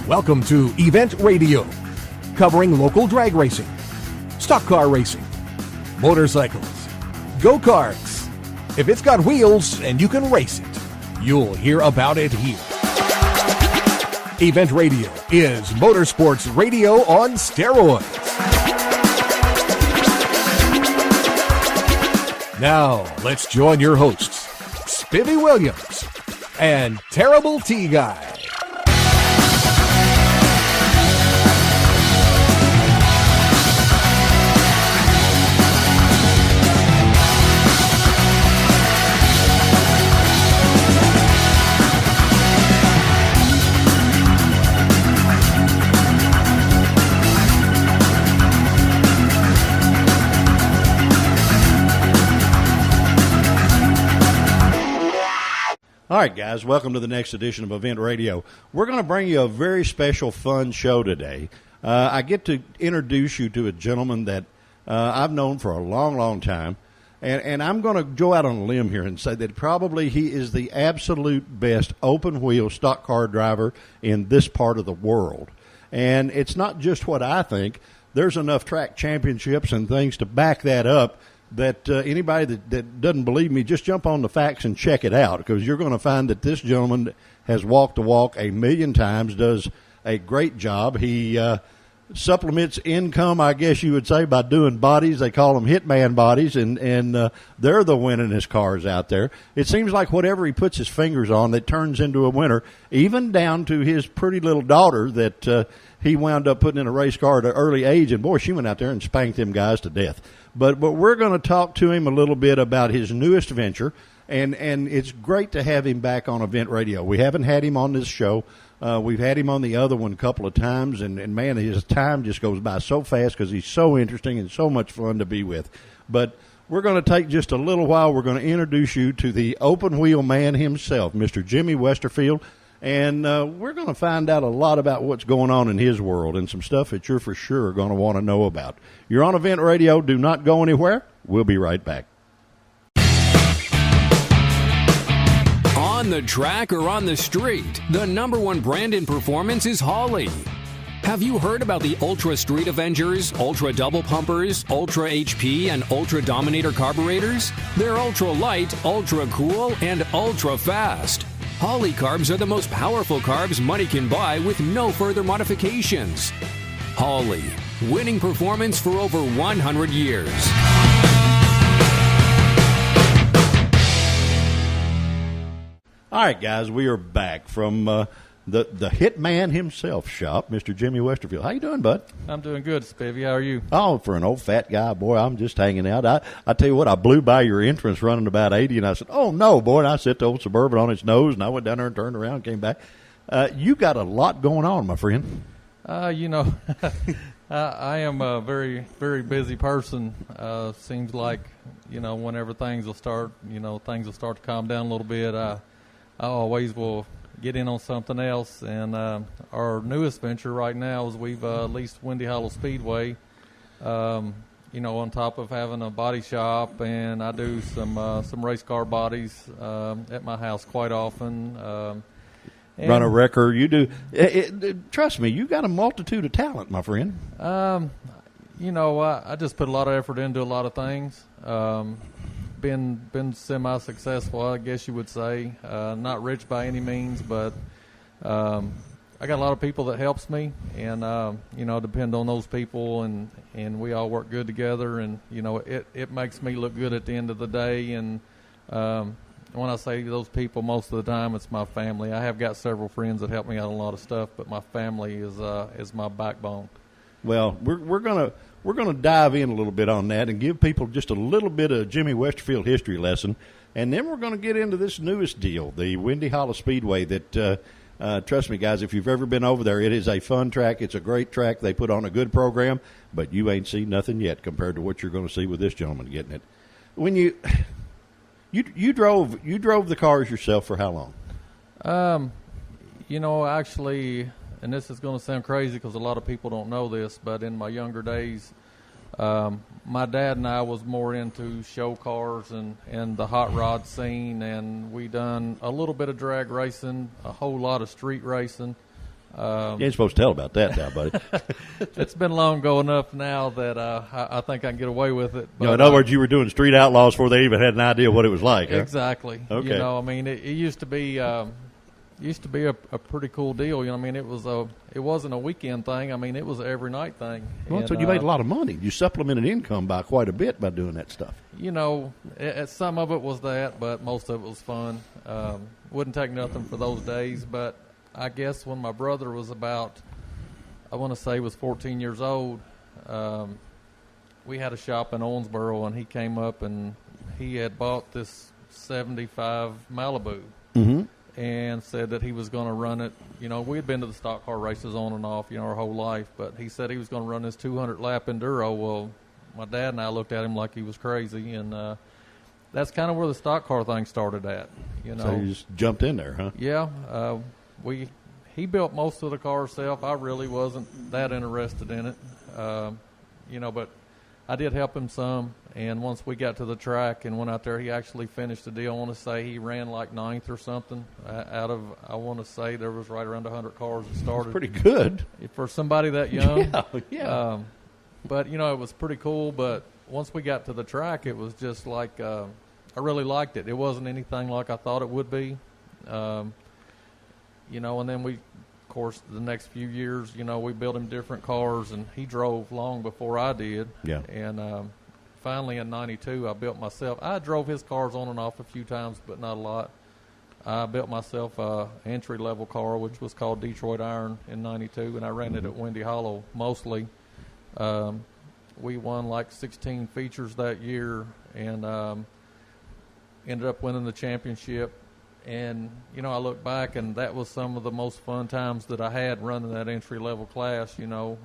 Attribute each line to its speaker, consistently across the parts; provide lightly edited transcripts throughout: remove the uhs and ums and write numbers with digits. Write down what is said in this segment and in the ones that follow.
Speaker 1: Welcome to Event Radio, covering local drag racing, stock car racing, motorcycles, go-karts. If it's got wheels and you can race it, you'll hear about it here. Event Radio is motorsports radio on steroids. Now, let's join your hosts, Spivvy Williams and Terrible T Guy.
Speaker 2: All right, guys, welcome to the next edition of Event Radio. We're going to bring you a very special, fun show today. I get to introduce you to a gentleman that I've known for a long, long time, and I'm going to go out on a limb here and say that probably he is the absolute best open-wheel stock car driver in this part of the world. And it's not just what I think. There's enough track championships and things to back that up that anybody that doesn't believe me, just jump on the facts and check it out, because you're going to find that this gentleman has walked the walk a million times, does a great job. He supplements income, I guess you would say, by doing bodies. They call them hitman bodies, and they're the winningest cars out there. It seems like whatever he puts his fingers on, that turns into a winner, even down to his pretty little daughter that he wound up putting in a race car at an early age, and boy, she went out there and spanked them guys to death. But we're going to talk to him a little bit about his newest venture, and it's great to have him back on Event Radio. We haven't had him on this show. We've had him on the other one a couple of times, and man, his time just goes by so fast because he's so interesting and so much fun to be with. But we're going to take just a little while. We're going to introduce you to the open-wheel man himself, Mr. Jimmy Westerfield. And we're going to find out a lot about what's going on in his world and some stuff that you're for sure going to want to know about. You're on Event Radio. Do not go anywhere. We'll be right back.
Speaker 3: On the track or on the street, the number one brand in performance is Holley. Have you heard about the Ultra Street Avengers, Ultra Double Pumpers, Ultra HP, and Ultra Dominator carburetors? They're ultra light, ultra cool, and ultra fast. Holley carbs are the most powerful carbs money can buy with no further modifications. Holley, winning performance for over 100 years.
Speaker 2: All right, guys, we are back from the hitman himself shop, Mr. Jimmy Westerfield. How you doing, bud?
Speaker 4: I'm doing good, Spivvy. How are you?
Speaker 2: Oh, for an old fat guy, boy, I'm just hanging out. I tell you what, I blew by your entrance running about 80, and I said, oh, no, boy, and I set the old Suburban on its nose, and I went down there and turned around and came back. You got a lot going on, my friend.
Speaker 4: I am a very, very busy person. Seems like, whenever things will start to calm down a little bit, I always will get in on something else. And our newest venture right now is we've leased Windy Hollow Speedway, on top of having a body shop, and I do some race car bodies at my house quite often.
Speaker 2: Run a wrecker. You do. Trust me, you got a multitude of talent, my friend.
Speaker 4: I just put a lot of effort into a lot of things. Been semi-successful, I guess you would say. Not rich by any means, but I got a lot of people that helps me, and depend on those people, and we all work good together, and it makes me look good at the end of the day. And when I say those people, most of the time it's my family. I have got several friends that help me out a lot of stuff, but my family is my backbone.
Speaker 2: Well, we're gonna dive in a little bit on that and give people just a little bit of Jimmy Westerfield history lesson, and then we're going to get into this newest deal, the Windy Hollow Speedway. That trust me, guys, if you've ever been over there, it is a fun track. It's a great track. They put on a good program, but you ain't seen nothing yet compared to what you're going to see with this gentleman getting it. When you drove the cars yourself for how long?
Speaker 4: Actually. And this is going to sound crazy because a lot of people don't know this, but in my younger days, my dad and I was more into show cars and the hot rod scene, and we done a little bit of drag racing, a whole lot of street racing.
Speaker 2: You ain't supposed to tell about that now, buddy.
Speaker 4: It's been long ago enough now that I think I can get away with it. But,
Speaker 2: in other words, you were doing Street Outlaws before they even had an idea what it was like. Huh?
Speaker 4: Exactly.
Speaker 2: Okay.
Speaker 4: You know, I mean, it used to be a pretty cool deal. You know, I mean, it wasn't a weekend thing. I mean, it was an every night thing.
Speaker 2: Well, so you made a lot of money. You supplemented income by quite a bit by doing that stuff.
Speaker 4: You know, some of it was that, but most of it was fun. Wouldn't take nothing for those days. But I guess when my brother was about, I want to say he was 14 years old, we had a shop in Owensboro, and he came up and he had bought this 75 Malibu. Mm-hmm. And said that he was going to run it. You know, we had been to the stock car races on and off, you know, our whole life. But he said he was going to run this 200-lap enduro. Well, my dad and I looked at him like he was crazy. And that's kind of where the stock car thing started at, you know.
Speaker 2: So you just jumped in there, huh?
Speaker 4: Yeah. He built most of the car himself. I really wasn't that interested in it. You know, but I did help him some. And once we got to the track and went out there, he actually finished the deal. I want to say he ran like 9th or something out of, I want to say there was right around 100 cars that started.
Speaker 2: That's pretty good.
Speaker 4: For somebody that young.
Speaker 2: Yeah.
Speaker 4: But, you know, it was pretty cool. But once we got to the track, it was just like, I really liked it. It wasn't anything like I thought it would be. You know, and then of course, the next few years, you know, we built him different cars, and he drove long before I did.
Speaker 2: Yeah.
Speaker 4: And finally in 92, I built myself. I drove his cars on and off a few times, but not a lot. I built myself an entry-level car, which was called Detroit Iron in 92, and I ran it at Windy Hollow mostly. We won like 16 features that year and ended up winning the championship. And, you know, I look back, and that was some of the most fun times that I had running that entry-level class, you know.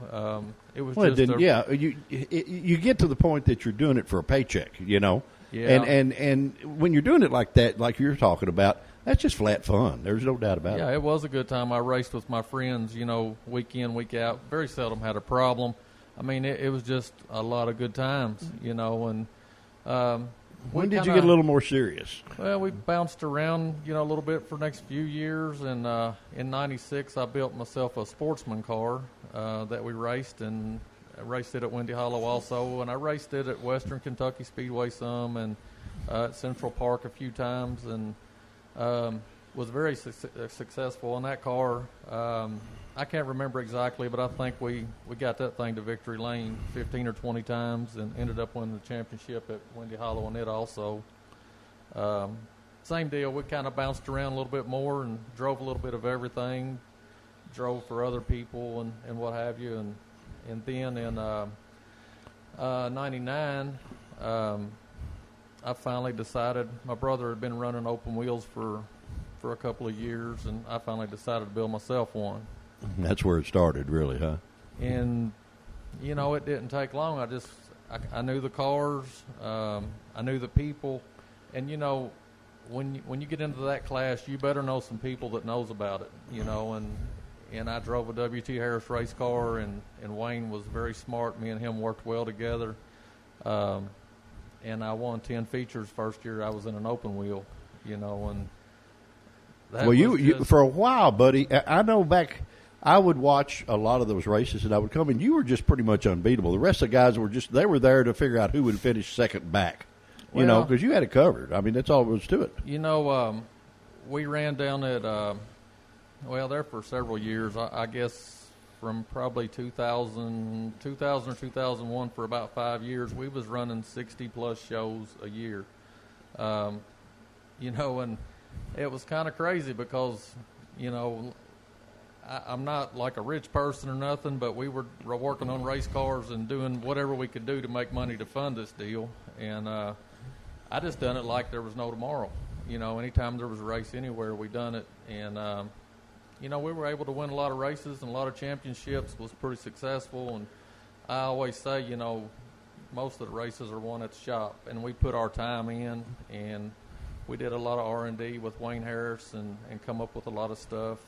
Speaker 4: It was you get to the point that you're doing it for a paycheck, you know. Yeah.
Speaker 2: And when you're doing it like that, like you're talking about, that's just flat fun. There's no doubt about it.
Speaker 4: Yeah, it was a good time. I raced with my friends, you know, week in, week out. Very seldom had a problem. I mean, it was just a lot of good times, you know, and
Speaker 2: when did you get a little more serious?
Speaker 4: Well, we bounced around, you know, a little bit for the next few years. And in 96, I built myself a sportsman car that we raced, and I raced it at Windy Hollow also. And I raced it at Western Kentucky Speedway some, and at Central Park a few times, and was very successful in that car. I can't remember exactly, but I think we got that thing to victory lane 15 or 20 times and ended up winning the championship at Windy Hollow on it also. Same deal. We kind of bounced around a little bit more and drove a little bit of everything, drove for other people and what have you. And then in 99, I finally decided, my brother had been running open wheels for a couple of years, and I finally decided to build myself one.
Speaker 2: That's where it started, really, huh?
Speaker 4: And, you know, it didn't take long. I knew the cars, I knew the people, and, you know, when you get into that class, you better know some people that knows about it, you know, and I drove a W.T. Harris race car, and Wayne was very smart. Me and him worked well together, and I won 10 features first year I was in an open wheel, you know, and that
Speaker 2: you for a while, buddy, I know back – I would watch a lot of those races, and I would come, and you were just pretty much unbeatable. The rest of the guys they were there to figure out who would finish second back, you know, because you had it covered. I mean, that's all there was to it.
Speaker 4: You know, we ran down at, there for several years. I guess from probably 2000 or 2001 for about 5 years, we was running 60-plus shows a year. You know, and it was kind of crazy because, you know, I'm not like a rich person or nothing, but we were working on race cars and doing whatever we could do to make money to fund this deal. And I just done it like there was no tomorrow. You know, anytime there was a race anywhere, we done it. And, you know, we were able to win a lot of races and a lot of championships, was pretty successful. And I always say, you know, most of the races are won at the shop. And we put our time in, and we did a lot of R&D with Wayne Harris and come up with a lot of stuff.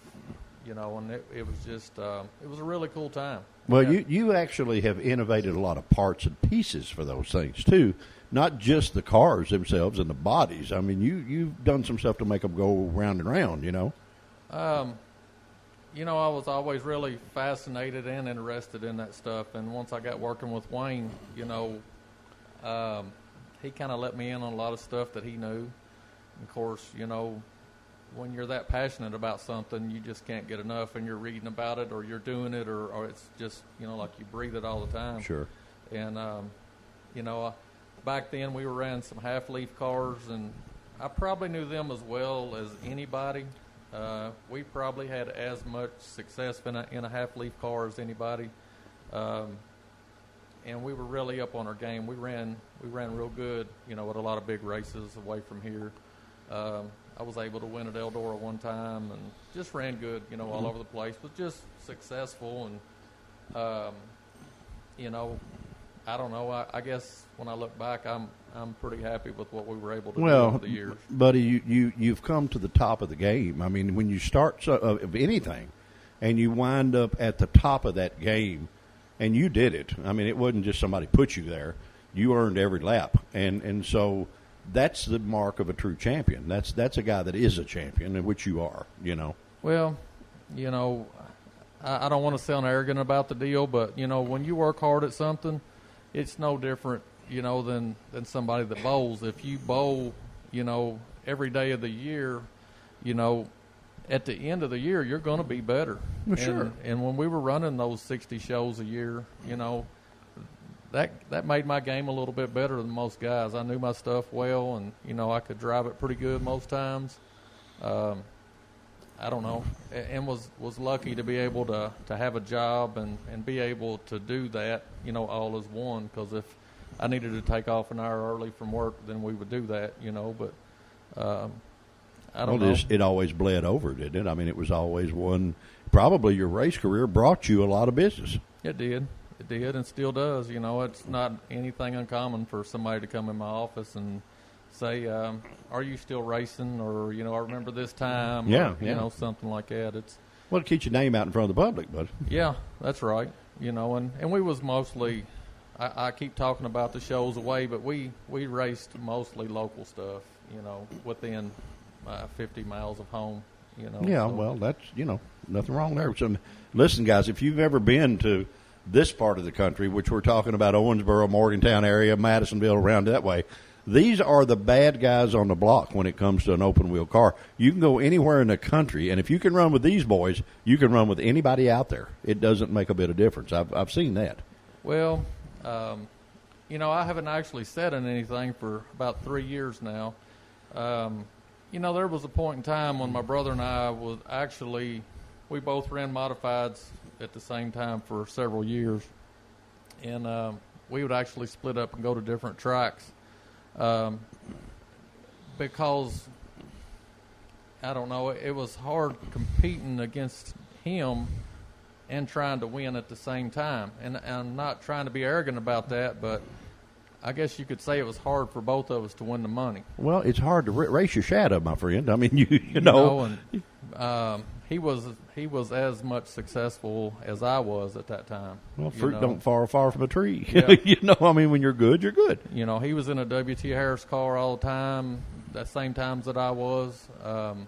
Speaker 4: You know, and it was just, it was a really cool time.
Speaker 2: Well, yeah. You actually have innovated a lot of parts and pieces for those things, too. Not just the cars themselves and the bodies. I mean, you've done some stuff to make them go round and round, you know?
Speaker 4: I was always really fascinated and interested in that stuff. And once I got working with Wayne, he kind of let me in on a lot of stuff that he knew. Of course, when you're that passionate about something, you just can't get enough, and you're reading about it or you're doing it or it's just, like you breathe it all the time.
Speaker 2: Sure.
Speaker 4: And, back then we were running some half-leaf cars, and I probably knew them as well as anybody. We probably had as much success in a half-leaf car as anybody. And we were really up on our game. We ran real good, at a lot of big races away from here. I was able to win at Eldora one time and just ran good, all over the place. Was just successful, and I don't know. I guess when I look back, I'm pretty happy with what we were able to do over the years.
Speaker 2: Buddy, you've come to the top of the game. I mean, when you start of anything, and you wind up at the top of that game, and you did it. I mean, it wasn't just somebody put you there. You earned every lap, and so that's the mark of a true champion. That's a guy that is a champion, which you are.
Speaker 4: Well, I don't want to sound arrogant about the deal, but when you work hard at something, it's no different, than somebody that bowls. If you bowl, every day of the year, at the end of the year, you're going to be better.
Speaker 2: Well, sure.
Speaker 4: And when we were running those 60 shows a year, that made my game a little bit better than most guys. I knew my stuff well, and, I could drive it pretty good most times. I don't know, and was lucky to be able to have a job and be able to do that, all as one, because if I needed to take off an hour early from work, then we would do that, but I don't know.
Speaker 2: It always bled over, didn't it? I mean, it was always one. Probably your race career brought you a lot of business.
Speaker 4: It did, and still does. It's not anything uncommon for somebody to come in my office and say, are you still racing? Or, I remember this time. Or, something like that.
Speaker 2: Well, to keep your name out in front of the public, bud.
Speaker 4: Yeah, that's right. And we was mostly, I keep talking about the shows away, but we raced mostly local stuff, within 50 miles of home,
Speaker 2: Yeah, so. Well, that's, nothing wrong there. So, listen, guys, if you've ever been to this part of the country, which we're talking about Owensboro, Morgantown area, Madisonville, around that way, these are the bad guys on the block when it comes to an open-wheel car. You can go anywhere in the country, and if you can run with these boys, you can run with anybody out there. It doesn't make a bit of difference. I've seen that.
Speaker 4: Well, I haven't actually said anything for about 3 years now. There was a point in time when my brother and I we both ran modifieds at the same time for several years. And we would actually split up and go to different tracks. Because, I don't know, it was hard competing against him and trying to win at the same time. And I'm not trying to be arrogant about that, but I guess you could say it was hard for both of us to win the money.
Speaker 2: Well, it's hard to race your shadow, my friend. I mean, you know.
Speaker 4: And he was as much successful as I was at that time.
Speaker 2: Well, fruit don't fall far from a tree.
Speaker 4: Yeah.
Speaker 2: I mean, when you're good, you're good.
Speaker 4: He was in a W.T. Harris car all the time, the same times that I was. And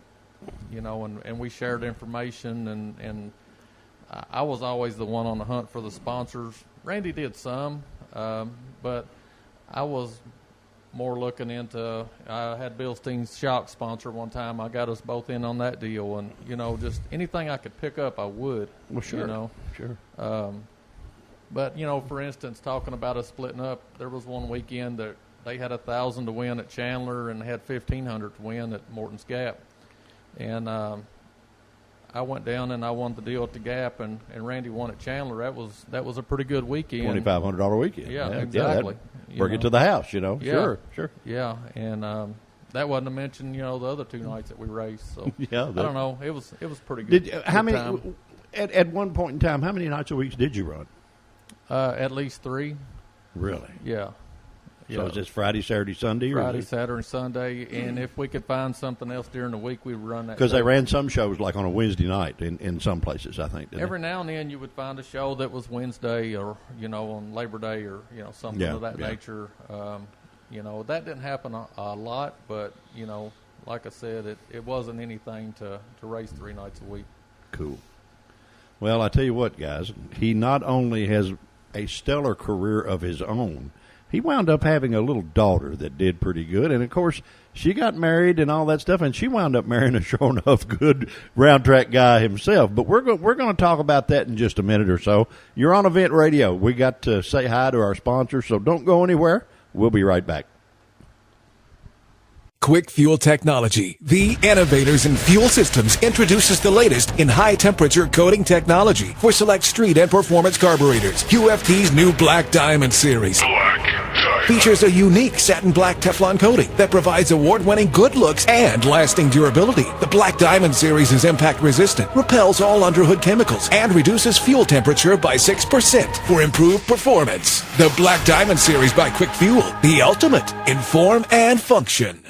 Speaker 4: we shared information, and I was always the one on the hunt for the sponsors. Randy did some, but I was more looking into, I had Bill Steen's shock sponsor one time. I got us both in on that deal, and, just anything I could pick up, I would.
Speaker 2: Well, sure. Sure.
Speaker 4: But, for instance, talking about us splitting up, there was one weekend that they had 1,000 to win at Chandler and had 1,500 to win at Morton's Gap. And I went down and I won the deal at the Gap, and Randy won at Chandler. That was a pretty good weekend.
Speaker 2: $2,500 weekend.
Speaker 4: Yeah, exactly.
Speaker 2: Bring it to the house, Yeah. Sure.
Speaker 4: Yeah, and that wasn't to mention, the other 2 nights that we raced. So
Speaker 2: yeah,
Speaker 4: I don't know. It was pretty good.
Speaker 2: How many?
Speaker 4: Time.
Speaker 2: At one point in time, how many nights a week did you run?
Speaker 4: At least 3.
Speaker 2: Really?
Speaker 4: Yeah.
Speaker 2: So is this Friday, Saturday, Sunday?
Speaker 4: Friday, Saturday, Sunday, and if we could find something else during the week, we'd run that.
Speaker 2: Because they ran some shows like on a Wednesday night in some places, I think.
Speaker 4: Every now and then you would find a show that was Wednesday or, on Labor Day or, something of that nature. That didn't happen a lot, but, like I said, it wasn't anything to race 3 nights a week.
Speaker 2: Cool. Well, I tell you what, guys, he not only has a stellar career of his own, he wound up having a little daughter that did pretty good. And, of course, she got married and all that stuff, and she wound up marrying a sure enough good round track guy himself. But we're going to talk about that in just a minute or so. You're on Event Radio. We got to say hi to our sponsors, so don't go anywhere. We'll be right back.
Speaker 5: Quick Fuel Technology, the innovators in fuel systems, introduces the latest in high-temperature coating technology for select street and performance carburetors. QFT's new Black Diamond series features a unique satin black Teflon coating that provides award-winning good looks and lasting durability. The Black Diamond series is impact-resistant, repels all underhood chemicals, and reduces fuel temperature by 6% for improved performance. The Black Diamond series by Quick Fuel, the ultimate in form and function.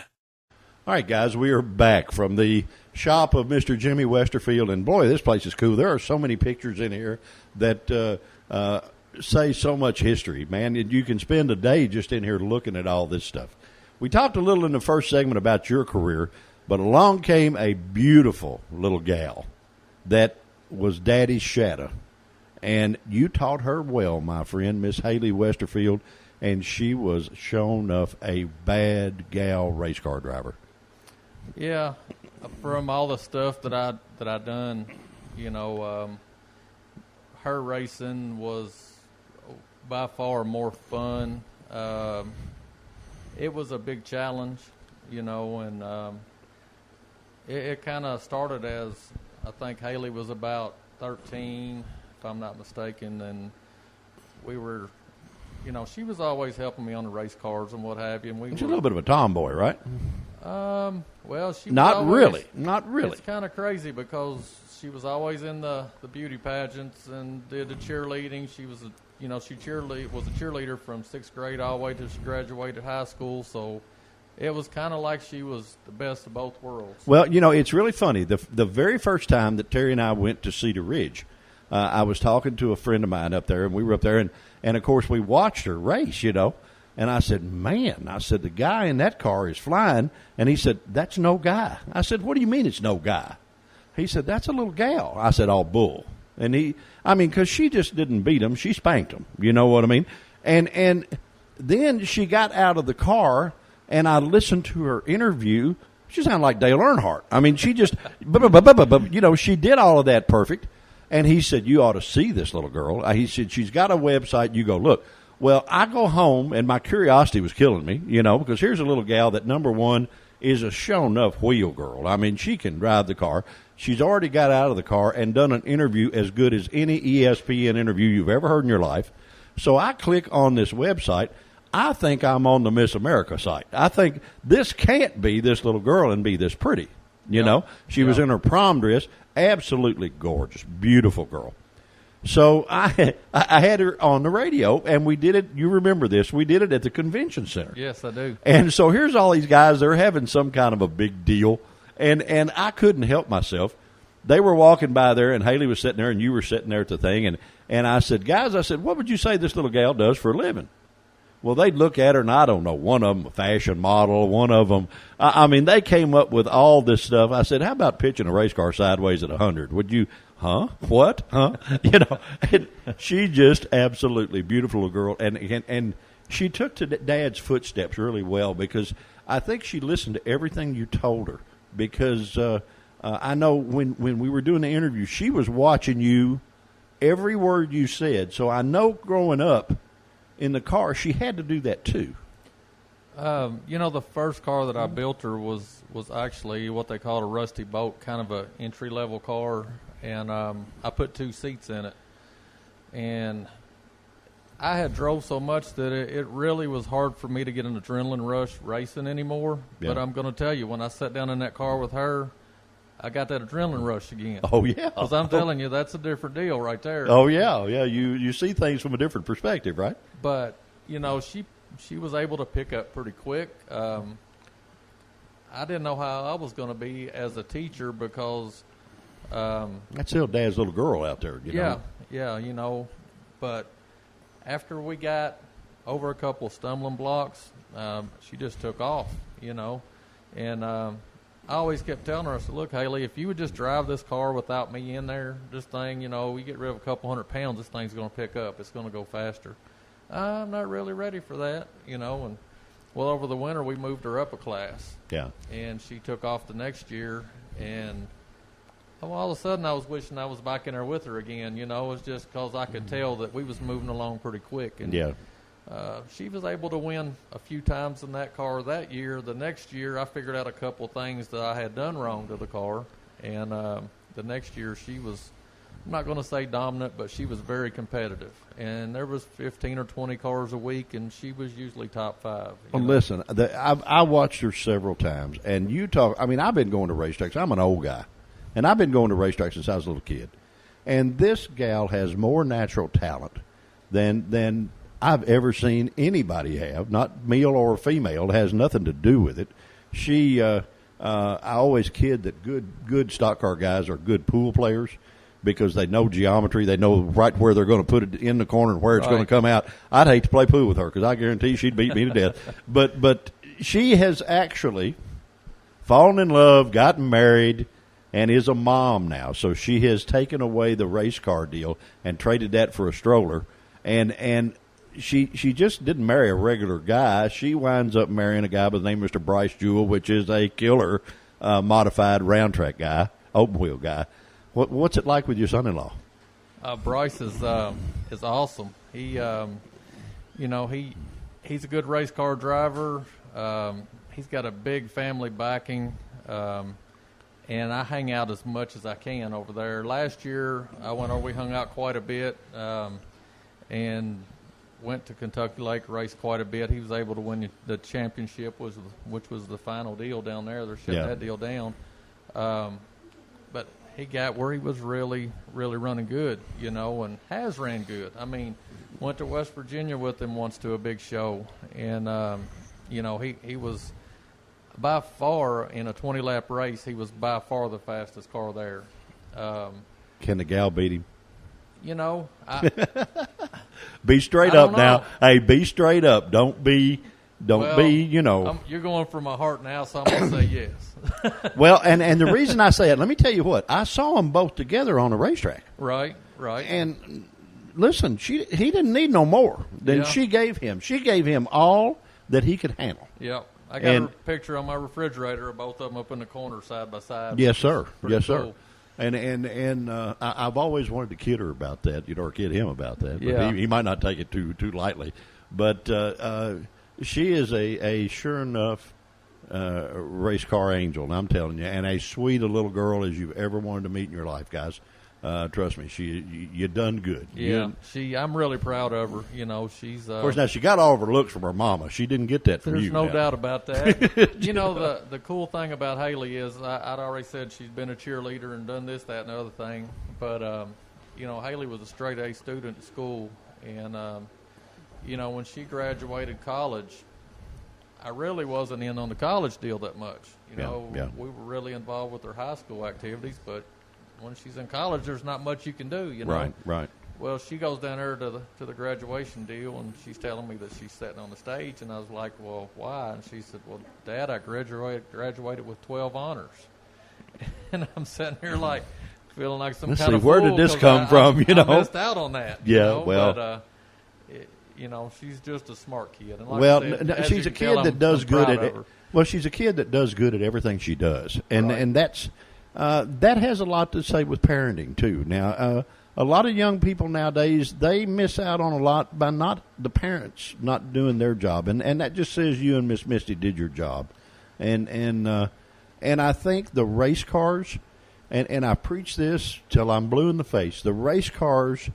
Speaker 2: All right, guys, we are back from the shop of Mr. Jimmy Westerfield, and boy, this place is cool. There are so many pictures in here that say so much history, man. You can spend a day just in here looking at all this stuff. We talked a little in the first segment about your career, but along came a beautiful little gal that was Daddy's shadow, and you taught her well, my friend, Miss Haley Westerfield, and she was sure enough a bad gal race car driver.
Speaker 4: Yeah, from all the stuff that I done, her racing was by far more fun. It was a big challenge, and it kind of started as, I think Haley was about 13, if I'm not mistaken, and we were, she was always helping me on the race cars and what have you. And
Speaker 2: She's a little bit of a tomboy, right?
Speaker 4: Well, she was
Speaker 2: not really.
Speaker 4: It's kind of crazy because she was always in the beauty pageants and did the cheerleading. She was was a cheerleader from 6th grade all the way till she graduated high school. So it was kind of like she was the best of both worlds.
Speaker 2: Well, it's really funny. The very first time that Terry and I went to Cedar Ridge, I was talking to a friend of mine up there, and we were up there, and of course we watched her race, And I said, man, the guy in that car is flying. And he said, that's no guy. I said, what do you mean it's no guy? He said, that's a little gal. I said, all bull. And because she just didn't beat him. She spanked him. You know what I mean? And then she got out of the car, and I listened to her interview. She sounded like Dale Earnhardt. She just, she did all of that perfect. And he said, you ought to see this little girl. He said, she's got a website. You go look. Well, I go home, and my curiosity was killing me, because here's a little gal that, number one, is a show-enough wheel girl. She can drive the car. She's already got out of the car and done an interview as good as any ESPN interview you've ever heard in your life. So I click on this website. I think I'm on the Miss America site. I think this can't be this little girl and be this pretty. She was in her prom dress, absolutely gorgeous, beautiful girl. So I had her on the radio, and we did it. You remember this. We did it at the convention center.
Speaker 4: Yes, I do.
Speaker 2: And so here's all these guys. They're having some kind of a big deal, and I couldn't help myself. They were walking by there, and Haley was sitting there, and you were sitting there at the thing. And I said, guys, what would you say this little gal does for a living? Well, they'd look at her, and I don't know, one of them a fashion model, one of them. They came up with all this stuff. I said, how about pitching a race car sideways at 100? Would you? Huh? What? Huh? And she just absolutely beautiful little girl, and she took to Dad's footsteps really well, because I think she listened to everything you told her. Because I know when we were doing the interview, she was watching you, every word you said. So I know growing up in the car, she had to do that too.
Speaker 4: The first car that I built her was actually what they call a rusty boat, kind of a entry-level car. And I put 2 seats in it. And I had drove so much that it really was hard for me to get an adrenaline rush racing anymore. Yeah. But I'm going to tell you, when I sat down in that car with her, I got that adrenaline rush again.
Speaker 2: Oh, yeah.
Speaker 4: Because I'm telling you, that's a different deal right there.
Speaker 2: Oh, yeah. Yeah, you see things from a different perspective, right?
Speaker 4: But, she was able to pick up pretty quick. I didn't know how I was going to be as a teacher because –
Speaker 2: that's still Dad's little girl out there,
Speaker 4: Yeah, but after we got over a couple of stumbling blocks, she just took off, and I always kept telling her, I said, look, Haley, if you would just drive this car without me in there, this thing, you know, we get rid of a couple 100 pounds, this thing's going to pick up. It's going to go faster. I'm not really ready for that, you know. And, well, over the winter, we moved her up a class.
Speaker 2: Yeah.
Speaker 4: And she took off the next year, and all of a sudden I was wishing I was back in there with her again, you know. It was just because I could tell that we was moving along pretty quick. And
Speaker 2: Yeah.
Speaker 4: She was able to win a few times in that car that year. The next year, I figured out a couple of things that I had done wrong to the car. And the next year, she was, I'm not going to say dominant, but she was very competitive. And there was 15 or 20 cars a week, and she was usually top 5.
Speaker 2: Well, listen, I watched her several times, and you talk. I mean, I've been going to racetracks. I'm an old guy, and I've been going to racetracks since I was a little kid. And this gal has more natural talent than I've ever seen anybody have, not male or female. It has nothing to do with it. She, I always kid that good stock car guys are good pool players because they know geometry. They know right where they're going to put it in the corner and where it's going to come out. I'd hate to play pool with her because I guarantee she'd beat me to death. But she has actually fallen in love, gotten married, and is a mom now. So she has taken away the race car deal and traded that for a stroller. And she just didn't marry a regular guy. She winds up marrying a guy by the name of Mr. Bryce Jewell, which is a killer modified round track guy, open wheel guy. What's it like with your son-in-law?
Speaker 4: Bryce is awesome. He, you know, he's a good race car driver. He's got a big family backing, and I hang out as much as I can over there. Last year, I went over. We hung out quite a bit, and went to Kentucky Lake, raced quite a bit. He was able to win the championship, which was the final deal down there. They're shutting that deal down. But he got where he was really, really running good, you know, and has ran good. I mean, went to West Virginia with him once to a big show, and, you know, he was by far in a 20-lap race, he was by far the fastest car there.
Speaker 2: Can the gal beat him?
Speaker 4: You know,
Speaker 2: be straight up now. Hey, be straight up. Don't be, you know.
Speaker 4: You're going for my heart now, so I'm going to say yes.
Speaker 2: Well, and the reason I say it, let me tell you what. I saw them both together on a racetrack.
Speaker 4: Right.
Speaker 2: And listen, he didn't need no more than she gave him. She gave him all that he could handle.
Speaker 4: Yep. I got a picture on my refrigerator of both of them up in the corner side by side.
Speaker 2: Yes, sir. Yes, sir.
Speaker 4: Cool.
Speaker 2: And I've always wanted to kid her about that, you know, or kid him about that. But
Speaker 4: yeah.
Speaker 2: He might not take it too lightly. But she is a sure enough race car angel, and I'm telling you, and as sweet a little girl as you've ever wanted to meet in your life, guys. Trust me, you done good.
Speaker 4: Yeah, I'm really proud of her. You know, she's
Speaker 2: of course now she got all of her looks from her mama. She didn't get that from you.
Speaker 4: There's no doubt about that. You know, the cool thing about Haley is I'd already said she's been a cheerleader and done this, that, and the other thing. But you know, Haley was a straight A student at school, and you know, when she graduated college, I really wasn't in on the college deal that much. You know, we were really involved with her high school activities, but when she's in college, there's not much you can do, you know.
Speaker 2: Right.
Speaker 4: Well, she goes down there to the graduation deal, and she's telling me that she's sitting on the stage, and I was like, well, why? And she said, well, Dad, I graduated with 12 honors. And I'm sitting here like feeling like some kind of
Speaker 2: where
Speaker 4: fool
Speaker 2: did this come from, you know?
Speaker 4: I missed out on that.
Speaker 2: Yeah,
Speaker 4: you know?
Speaker 2: well.
Speaker 4: But, you know, she's just a smart kid. And
Speaker 2: like
Speaker 4: I said,
Speaker 2: she's a kid that does good at it. Well, she's a kid that does good at everything she does. And that's that has a lot to say with parenting, too. Now, a lot of young people nowadays, they miss out on a lot by not the parents not doing their job. And that just says you and Miss Misty did your job. And I think the race cars, and I preach this till I'm blue in the face, the race cars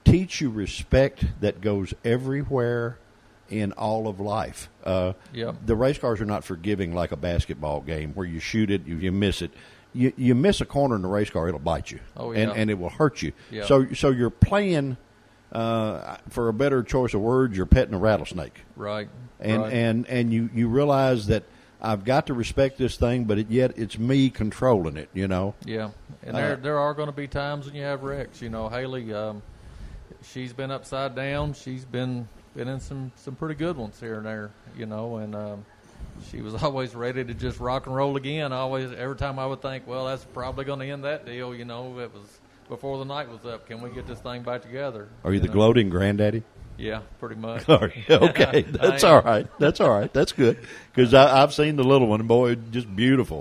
Speaker 2: teach you respect that goes everywhere in all of life. The race cars are not forgiving like a basketball game where you shoot it, you miss it. You miss a corner in the race car, it'll bite you, and it will hurt you.
Speaker 4: Yeah.
Speaker 2: So you're playing, for a better choice of words, you're petting a rattlesnake.
Speaker 4: Right.
Speaker 2: And you realize that I've got to respect this thing, but yet it's me controlling it, you know.
Speaker 4: Yeah, and there are going to be times when you have wrecks. You know, Haley, she's been upside down. She's been in some pretty good ones here and there, you know, and she was always ready to just rock and roll again. Every time I would think, well, that's probably going to end that deal. It was before the night was up. Can we get this thing back together?
Speaker 2: Are you the gloating granddaddy?
Speaker 4: Yeah, pretty much.
Speaker 2: Okay, that's all right. That's all right. That's good because I've seen the little one. Boy, just beautiful.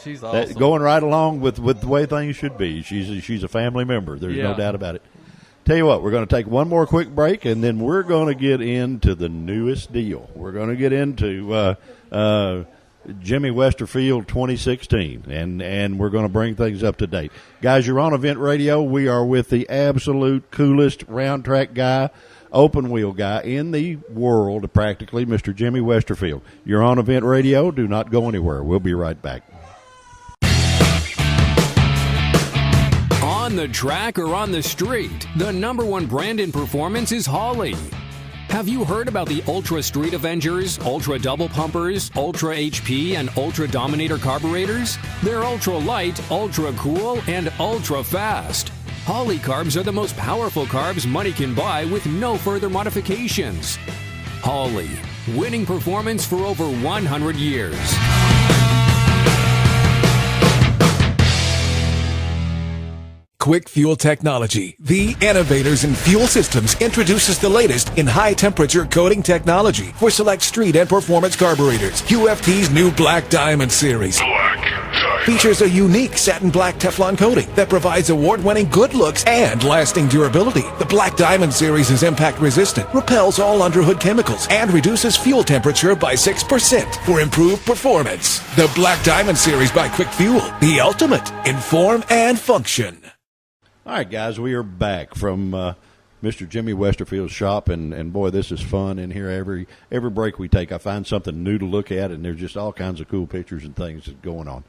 Speaker 4: She's awesome.
Speaker 2: Going right along with the way things should be. She's a family member. There's no doubt about it. Tell you what, we're going to take one more quick break, and then we're going to get into the newest deal. We're going to get into Jimmy Westerfield 2016, and we're going to bring things up to date. Guys, you're on Event Radio. We are with the absolute coolest round track guy, open wheel guy in the world, practically, Mr. Jimmy Westerfield. You're on Event Radio. Do not go anywhere. We'll be right back.
Speaker 3: On the track or on the street, the number one brand in performance is Holley. Have you heard about the Ultra Street Avengers, Ultra Double Pumpers, Ultra HP, and Ultra Dominator carburetors? They're ultra light, ultra cool, and ultra fast. Holley carbs are the most powerful carbs money can buy with no further modifications. Holley, winning performance for over 100 years.
Speaker 5: Quick Fuel Technology, the innovators in fuel systems, introduces the latest in high-temperature coating technology for select street and performance carburetors. QFT's new Black Diamond series features a unique satin black Teflon coating that provides award-winning good looks and lasting durability. The Black Diamond series is impact-resistant, repels all underhood chemicals, and reduces fuel temperature by 6% for improved performance. The Black Diamond series by Quick Fuel, the ultimate in form and function.
Speaker 2: All right, guys, we are back from Mr. Jimmy Westerfield's shop, and boy, this is fun in here. Every break we take, I find something new to look at, and there's just all kinds of cool pictures and things that's going on.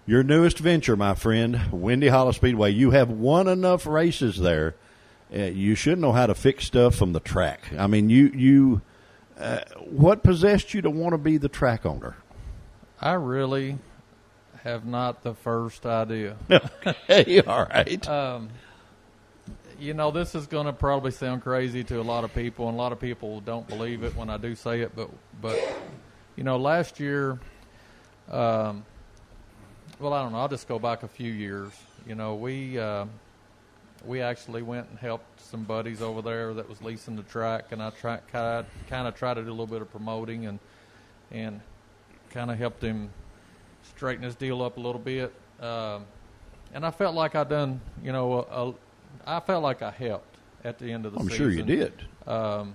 Speaker 2: Your newest venture, my friend, Windy Hollow Speedway. You have won enough races there. You should know how to fix stuff from the track. I mean, what possessed you to want to be the track owner?
Speaker 4: I really have not the first idea.
Speaker 2: Hey, all right.
Speaker 4: This is going to probably sound crazy to a lot of people, and a lot of people don't believe it when I do say it. But last year, I don't know. I'll just go back a few years. We actually went and helped some buddies over there that was leasing the track, and I kind of tried to do a little bit of promoting and kind of helped him straighten his deal up a little bit, and I felt like I done, I felt like I helped at the end of the season.
Speaker 2: I'm sure you did.
Speaker 4: And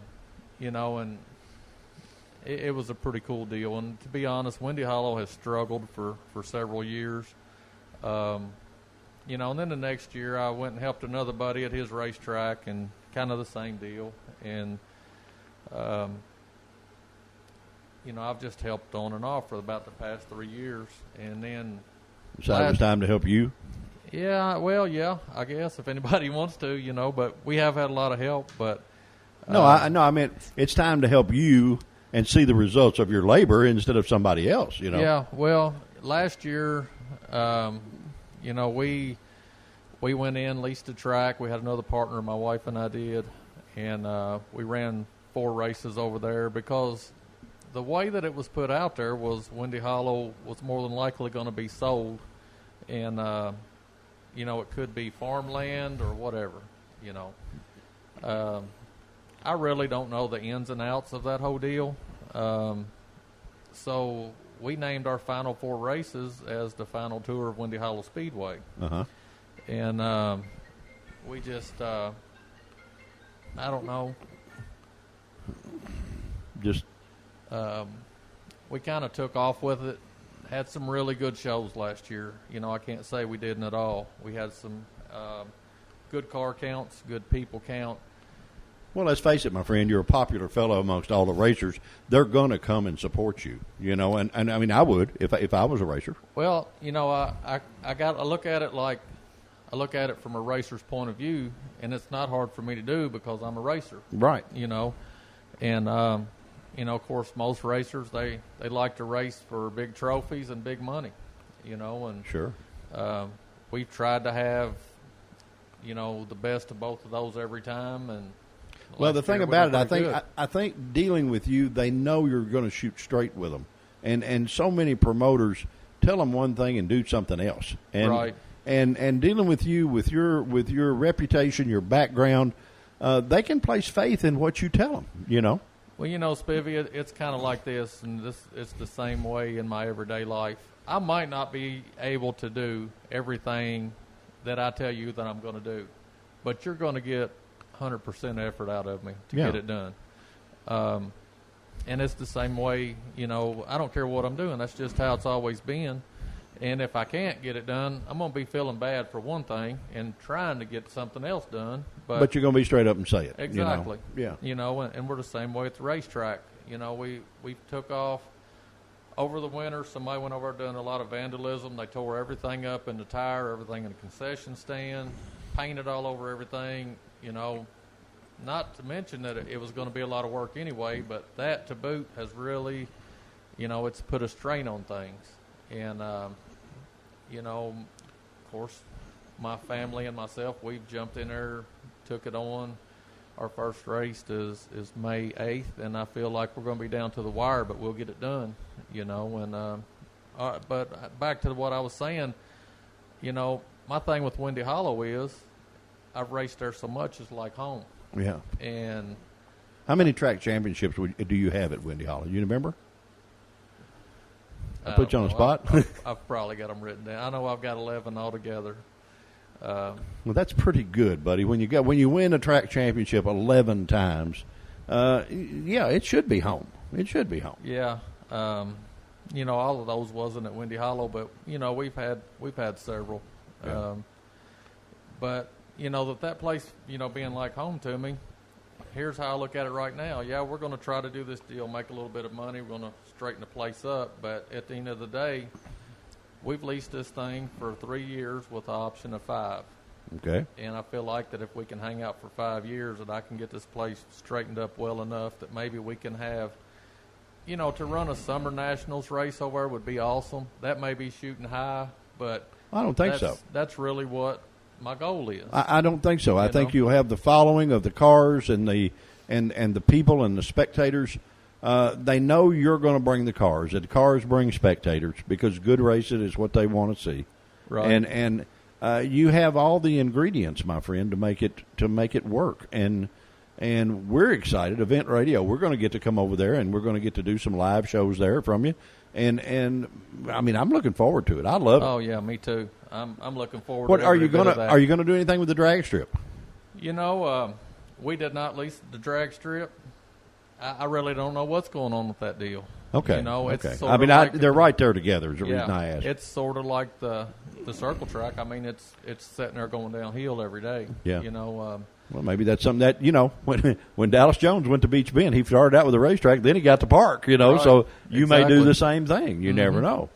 Speaker 4: it was a pretty cool deal. And to be honest, Windy Hollow has struggled for several years. And then the next year I went and helped another buddy at his racetrack, and kind of the same deal. And I've just helped on and off for about the past 3 years. And then
Speaker 2: So it was time to help you?
Speaker 4: Yeah, I guess, if anybody wants to, but we have had a lot of help. But
Speaker 2: I meant it's time to help you and see the results of your labor instead of somebody else,
Speaker 4: Yeah, well, last year, we went in, leased a track. We had another partner, my wife and I did, and we ran 4 races over there because the way that it was put out there was Windy Hollow was more than likely going to be sold, and it could be farmland or whatever. I really don't know the ins and outs of that whole deal. So we named our final 4 races as the final tour of Windy Hollow Speedway.
Speaker 2: Uh-huh.
Speaker 4: And we just, I don't know.
Speaker 2: Just
Speaker 4: we kind of took off with it. Had some really good shows last year. I can't say we didn't at all. We had some good car counts, good people count.
Speaker 2: Well, let's face it, my friend, you're a popular fellow amongst all the racers. They're going to come and support you, and I mean, I would if I was a racer.
Speaker 4: Well, I look at it from a racer's point of view, and it's not hard for me to do because I'm a racer.
Speaker 2: Right.
Speaker 4: And of course, most racers they like to race for big trophies and big money, and
Speaker 2: sure.
Speaker 4: We've tried to have the best of both of those every time, and
Speaker 2: Well, the
Speaker 4: last year
Speaker 2: thing
Speaker 4: we
Speaker 2: about
Speaker 4: were
Speaker 2: it,
Speaker 4: pretty good.
Speaker 2: I think dealing with you, they know you're going to shoot straight with them, and so many promoters tell them one thing and do something else. And,
Speaker 4: Right.
Speaker 2: And dealing with you with your reputation, your background, they can place faith in what you tell them. You know.
Speaker 4: Well, Spivvy, it's kind of like this, and it's the same way in my everyday life. I might not be able to do everything that I tell you that I'm going to do, but you're going to get 100% effort out of me to get it done. And it's the same way, I don't care what I'm doing. That's just how it's always been. And if I can't get it done, I'm going to be feeling bad for one thing and trying to get something else done.
Speaker 2: But you're going to be straight up and say it.
Speaker 4: Exactly.
Speaker 2: Yeah.
Speaker 4: And we're the same way at the racetrack. We took off over the winter. Somebody went over doing a lot of vandalism. They tore everything up in the tire, everything in the concession stand, painted all over everything, Not to mention that it was going to be a lot of work anyway, but that to boot has really, it's put a strain on things. And, of course, my family and myself, we've jumped in there, took it on. Our first race is May 8th, and I feel like we're going to be down to the wire, but we'll get it done, But back to what I was saying, my thing with Windy Hollow is I've raced there so much, it's like home.
Speaker 2: Yeah.
Speaker 4: And
Speaker 2: how many track championships do you have at Windy Hollow? You remember? I put you on the spot.
Speaker 4: I've probably got them written down. I know I've got 11 altogether.
Speaker 2: Well, that's pretty good, buddy. When you win a track championship 11 times, it should be home. It should be home.
Speaker 4: Yeah. All of those wasn't at Windy Hollow, but we've had several.
Speaker 2: Yeah.
Speaker 4: But that place, being like home to me, here's how I look at it right now. Yeah, we're going to try to do this deal, make a little bit of money. We're going to straighten the place up. But at the end of the day, we've leased this thing for 3 years with the option of 5.
Speaker 2: Okay.
Speaker 4: And I feel like that if we can hang out for 5 years, that I can get this place straightened up well enough that maybe we can have, to run a summer nationals race over there would be awesome. That may be shooting high, but
Speaker 2: I don't think so.
Speaker 4: That's really what my goal is.
Speaker 2: I don't think so. I think you'll have the following of the cars and the people and the spectators. They know you're going to bring the cars. And the cars bring spectators because good racing is what they want to see.
Speaker 4: Right.
Speaker 2: And you have all the ingredients, my friend, to make it work. And we're excited. Event Radio, we're going to get to come over there and we're going to get to do some live shows there from you. And I mean, I'm looking forward to it. I love it.
Speaker 4: Oh yeah, me too. I'm looking forward.
Speaker 2: What
Speaker 4: to
Speaker 2: are you
Speaker 4: going to?
Speaker 2: Are you going to do anything with the drag strip?
Speaker 4: We did not lease the drag strip. I really don't know what's going on with that deal.
Speaker 2: Okay.
Speaker 4: It's
Speaker 2: okay.
Speaker 4: sort
Speaker 2: I
Speaker 4: of
Speaker 2: mean,
Speaker 4: like
Speaker 2: they're right there together. Is the reason I asked.
Speaker 4: It's sort of like the circle track. I mean, it's sitting there going downhill every day.
Speaker 2: Yeah.
Speaker 4: Well,
Speaker 2: maybe that's something that when Dallas Jones went to Beach Bend, he started out with a racetrack, then he got to park.
Speaker 4: Right.
Speaker 2: So you may do
Speaker 4: Exactly.
Speaker 2: the same thing. You never know.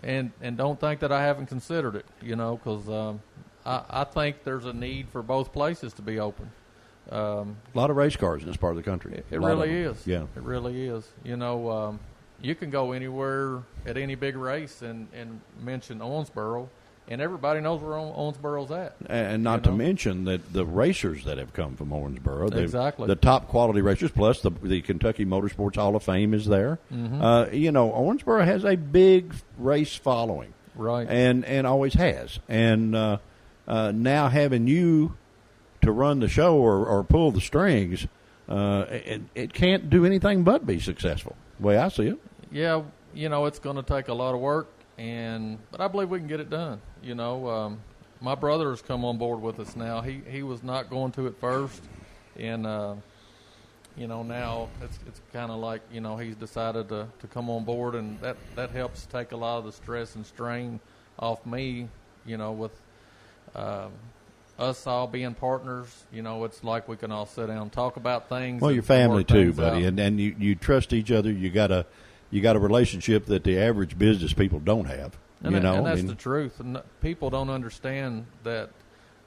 Speaker 4: And don't think that I haven't considered it. Because I think there's a need for both places to be open.
Speaker 2: A lot of race cars in this part of the country.
Speaker 4: It really is.
Speaker 2: Yeah,
Speaker 4: it really is. You can go anywhere at any big race and mention Owensboro, and everybody knows where Owensboro's at.
Speaker 2: And not to mention that the racers that have come from Owensboro,
Speaker 4: exactly,
Speaker 2: the top quality racers, plus the Kentucky Motorsports Hall of Fame is there.
Speaker 4: Mm-hmm.
Speaker 2: Owensboro has a big race following,
Speaker 4: right,
Speaker 2: and always has. And now having you to run the show or pull the strings, it can't do anything but be successful, the way I see it.
Speaker 4: Yeah, it's going to take a lot of work, but I believe we can get it done. My brother has come on board with us now. He was not going to at first, and now it's kind of like he's decided to come on board, and that helps take a lot of the stress and strain off me. With us all being partners, it's like we can all sit down and talk about things.
Speaker 2: Well, your family too, buddy, and you trust each other. You got a relationship that the average business people don't have.
Speaker 4: And that's the truth. And people don't understand that.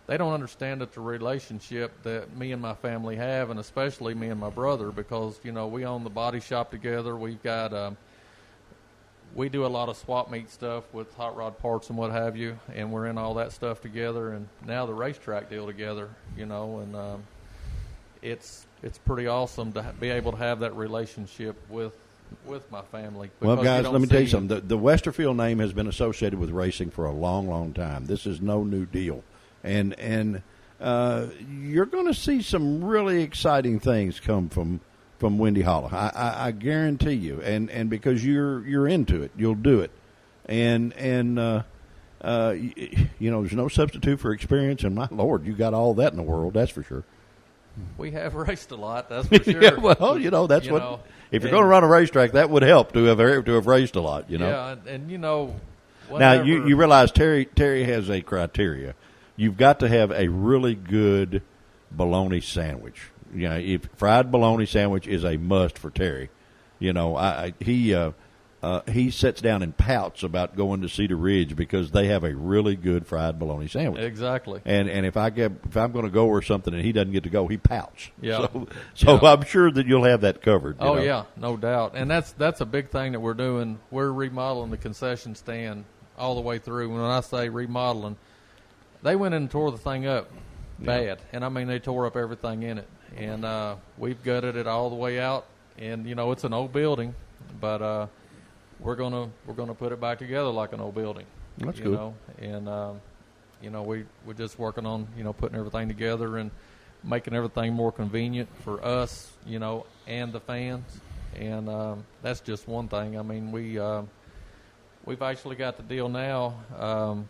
Speaker 4: They don't understand that the relationship that me and my family have, and especially me and my brother, because we own the body shop together. We've got we do a lot of swap meet stuff with hot rod parts and what have you, and we're in all that stuff together. And now the racetrack deal together, and it's it's pretty awesome to be able to have that relationship with my family.
Speaker 2: Well,
Speaker 4: because
Speaker 2: guys,
Speaker 4: don't
Speaker 2: let me tell you
Speaker 4: see-
Speaker 2: something. The Westerfield name has been associated with racing for a long, long time. This is no new deal. And you're going to see some really exciting things come from Windy Hollow. I guarantee you. And because you're into it, you'll do it. And there's no substitute for experience. And my Lord, you got all that in the world. That's for sure.
Speaker 4: We have raced a lot, that's for sure.
Speaker 2: Yeah, well, that's
Speaker 4: You
Speaker 2: what.
Speaker 4: know,
Speaker 2: If you're going to run a racetrack, that would help to have raced a lot.
Speaker 4: Yeah, and
Speaker 2: Now
Speaker 4: whenever-
Speaker 2: you realize Terry has a criteria. You've got to have a really good bologna sandwich. If fried bologna sandwich is a must for Terry. He sits down and pouts about going to Cedar Ridge because they have a really good fried bologna sandwich.
Speaker 4: Exactly.
Speaker 2: And if I'm going to go or something and he doesn't get to go, he pouts.
Speaker 4: Yeah.
Speaker 2: So
Speaker 4: Yeah.
Speaker 2: I'm sure that you'll have that covered.
Speaker 4: Oh yeah, no doubt. And that's a big thing that we're doing. We're remodeling the concession stand all the way through. When I say remodeling, they went in and tore the thing up bad. And I mean they tore up everything in it. And we've gutted it all the way out. And it's an old building, but we're gonna put it back together like an old building.
Speaker 2: That's
Speaker 4: you
Speaker 2: good.
Speaker 4: know? And we're just working on putting everything together and making everything more convenient for us, and the fans. And that's just one thing. I mean, we've actually got the deal now.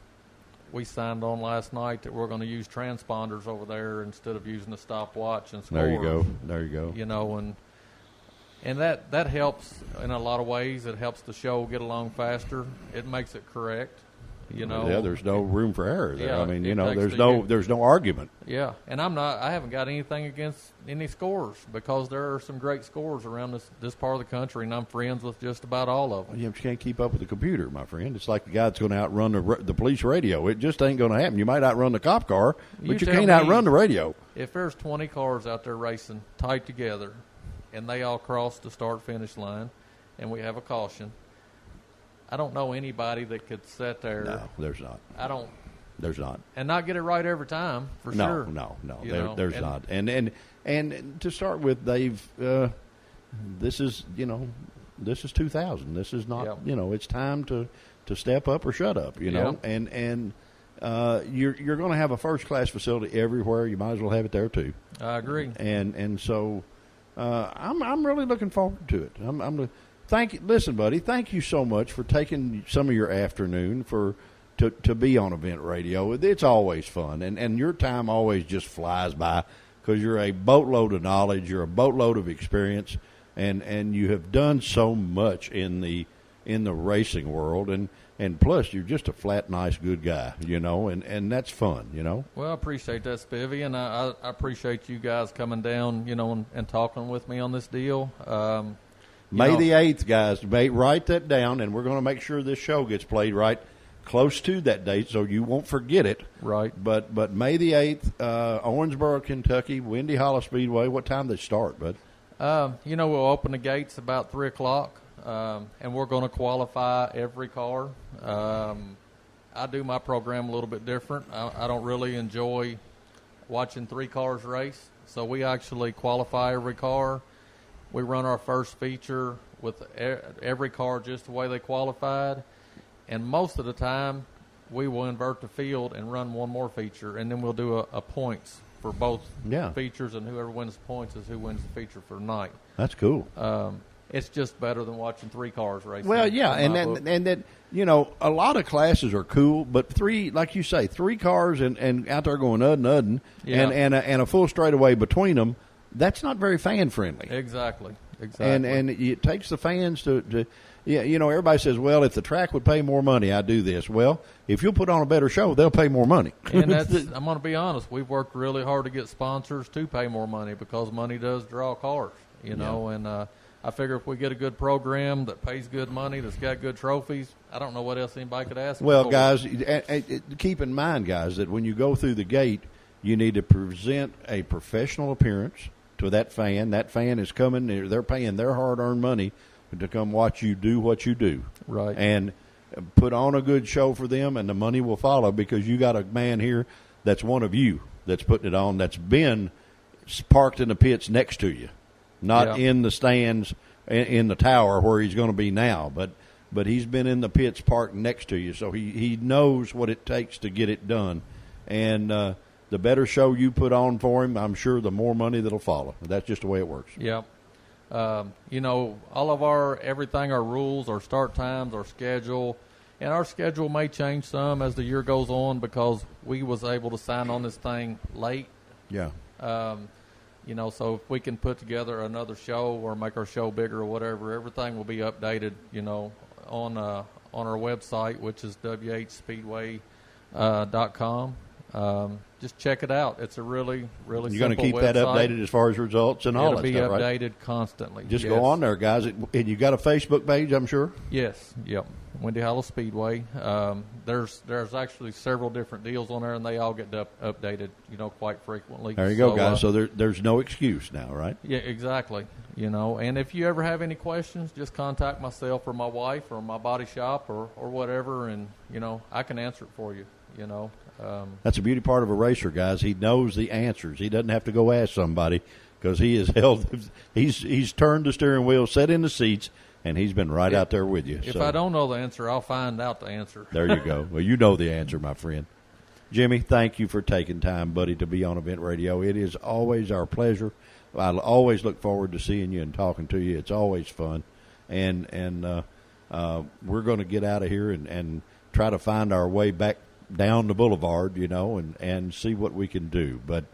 Speaker 4: We signed on last night that we're going to use transponders over there instead of using the stopwatch and score.
Speaker 2: There you go.
Speaker 4: And that helps in a lot of ways. It helps the show get along faster. It makes it correct.
Speaker 2: Yeah, there's no room for error there.
Speaker 4: Yeah,
Speaker 2: I mean,
Speaker 4: it takes
Speaker 2: there's no argument.
Speaker 4: Yeah, and I haven't got anything against any scores because there are some great scores around this part of the country, and I'm friends with just about all of them.
Speaker 2: Yeah, but you can't keep up with the computer, my friend. It's like the guy that's going to outrun the police radio. It just ain't going to happen. You might outrun the cop car, but you
Speaker 4: tell
Speaker 2: can't
Speaker 4: me,
Speaker 2: outrun the radio.
Speaker 4: If there's 20 cars out there racing tight together, and they all cross the start-finish line, and we have a caution, I don't know anybody that could sit there.
Speaker 2: No, there's not. There's not.
Speaker 4: And not get it right every time, for sure.
Speaker 2: No.
Speaker 4: There's
Speaker 2: not. And to start with, Dave, this is 2000. This is not.
Speaker 4: Yep.
Speaker 2: It's time to step up or shut up.
Speaker 4: Yep.
Speaker 2: And you're going to have a first class facility everywhere. You might as well have it there too.
Speaker 4: I agree.
Speaker 2: And so I'm really looking forward to it. Listen, buddy, thank you so much for taking some of your afternoon to be on Event Radio. It's always fun, and your time always just flies by because you're a boatload of knowledge, you're a boatload of experience, and you have done so much in the racing world, and plus you're just a flat, nice, good guy, and that's fun,
Speaker 4: Well, I appreciate that, Spivvy, and I appreciate you guys coming down, and talking with me on this deal.
Speaker 2: May the 8th, guys. Write that down, and we're going to make sure this show gets played right close to that date so you won't forget it.
Speaker 4: Right.
Speaker 2: But May the 8th, Owensboro, Kentucky, Windy Hollow Speedway. What time do they start, bud?
Speaker 4: We'll open the gates about 3 o'clock, and we're going to qualify every car. I do my program a little bit different. I don't really enjoy watching 3 cars race, so we actually qualify every car. We run our first feature with every car just the way they qualified. And most of the time, we will invert the field and run one more feature, and then we'll do a points for both features, and whoever wins the points is who wins the feature for the night.
Speaker 2: That's cool.
Speaker 4: It's just better than watching 3 cars racing.
Speaker 2: Well, yeah, and that a lot of classes are cool, but 3, like you say, 3 cars and out there going uddin, and a full straightaway between them. That's not very fan friendly.
Speaker 4: Exactly.
Speaker 2: And it takes the fans to everybody says, well, if the track would pay more money, I'd do this. Well, if you'll put on a better show, they'll pay more money.
Speaker 4: And I'm going to be honest, we've worked really hard to get sponsors to pay more money because money does draw cars, and I figure if we get a good program that pays good money, that's got good trophies, I don't know what else anybody could ask for.
Speaker 2: Well, guys, keep in mind, guys, that when you go through the gate, you need to present a professional appearance to that fan. That fan is coming. They're paying their hard-earned money to come watch you do what you do.
Speaker 4: Right.
Speaker 2: And put on a good show for them, and the money will follow because you got a man here that's one of you that's putting it on, that's been parked in the pits next to you, not
Speaker 4: Yeah.
Speaker 2: in the stands in the tower where he's going to be now, but he's been in the pits parked next to you, so he knows what it takes to get it done. And the better show you put on for him, I'm sure the more money that'll follow. That's just the way it works.
Speaker 4: Yep. All of everything, our rules, our start times, our schedule, and our schedule may change some as the year goes on because we was able to sign on this thing late.
Speaker 2: Yeah.
Speaker 4: So if we can put together another show or make our show bigger or whatever, everything will be updated, on our website, which is whspeedway.com. Just check it out. It's a really, really
Speaker 2: You're going to keep
Speaker 4: website.
Speaker 2: that updated as far as results and all that stuff, right?
Speaker 4: It'll be updated constantly.
Speaker 2: Just
Speaker 4: yes.
Speaker 2: go on there, guys. And you got a Facebook page, I'm sure?
Speaker 4: Yes. Yep. Windy Hollow Speedway. There's actually several different deals on there, and they all get updated, quite frequently.
Speaker 2: There you go, guys. So there's no excuse now, right?
Speaker 4: Yeah, exactly. And if you ever have any questions, just contact myself or my wife or my body shop or whatever, and, I can answer it for you,
Speaker 2: That's a beauty part of a racer, guys. He knows the answers. He doesn't have to go ask somebody because he is he's turned the steering wheel, sat in the seats, and he's been right out there with you.
Speaker 4: If I don't know the answer, I'll find out the answer.
Speaker 2: There you go. Well, you know the answer, my friend. Jimmy, thank you for taking time, buddy, to be on Event Radio. It is always our pleasure. I always look forward to seeing you and talking to you. It's always fun. And we're going to get out of here and try to find our way back down the boulevard, and see what we can do. But,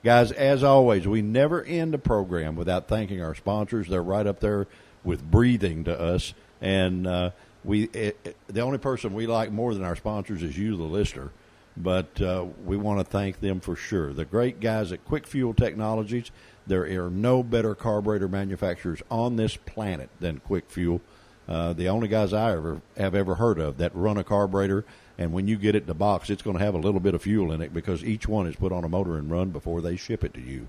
Speaker 2: guys, as always, we never end a program without thanking our sponsors. They're right up there with breathing to us. And the only person we like more than our sponsors is you, the listener. But we want to thank them for sure. The great guys at Quick Fuel Technologies. There are no better carburetor manufacturers on this planet than Quick Fuel. The only guys I have ever heard of that run a carburetor, and when you get it in the box, it's going to have a little bit of fuel in it because each one is put on a motor and run before they ship it to you.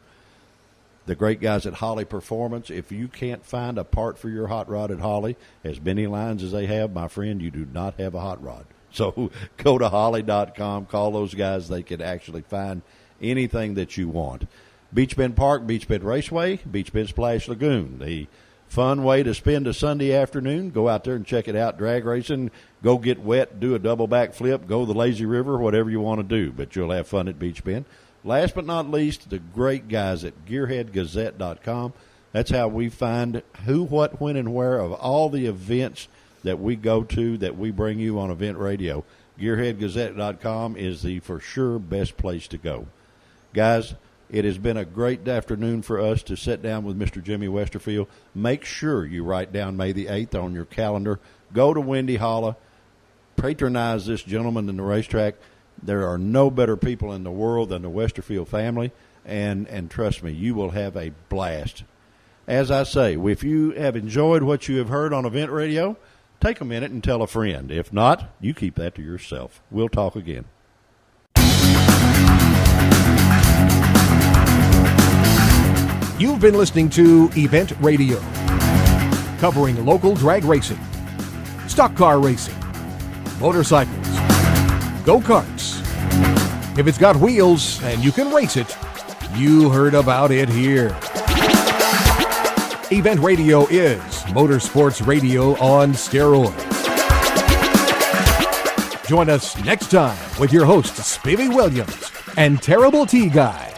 Speaker 2: The great guys at Holley Performance, if you can't find a part for your hot rod at Holley, as many lines as they have, my friend, you do not have a hot rod. So go to Holley.com, call those guys. They can actually find anything that you want. Beach Bend Park, Beach Bend Raceway, Beach Bend Splash Lagoon, the fun way to spend a Sunday afternoon. Go out there and check it out. Drag racing, go get wet, do a double back flip, go to the lazy river, whatever you want to do. But you'll have fun at Beach Bend. Last but not least, the great guys at GearheadGazette.com. That's how we find who, what, when, and where of all the events that we go to that we bring you on Event Radio. GearheadGazette.com is the for sure best place to go. Guys, it has been a great afternoon for us to sit down with Mr. Jimmy Westerfield. Make sure you write down May the 8th on your calendar. Go to Windy Hollow. Patronize this gentleman in the racetrack. There are no better people in the world than the Westerfield family, and trust me, you will have a blast. As I say, if you have enjoyed what you have heard on Event Radio, take a minute and tell a friend. If not, you keep that to yourself. We'll talk again.
Speaker 1: You've been listening to Event Radio, covering local drag racing, stock car racing, motorcycles, go-karts. If it's got wheels and you can race it, you heard about it here. Event Radio is motorsports radio on steroids. Join us next time with your hosts, Spivey Williams and Terrible T Guy.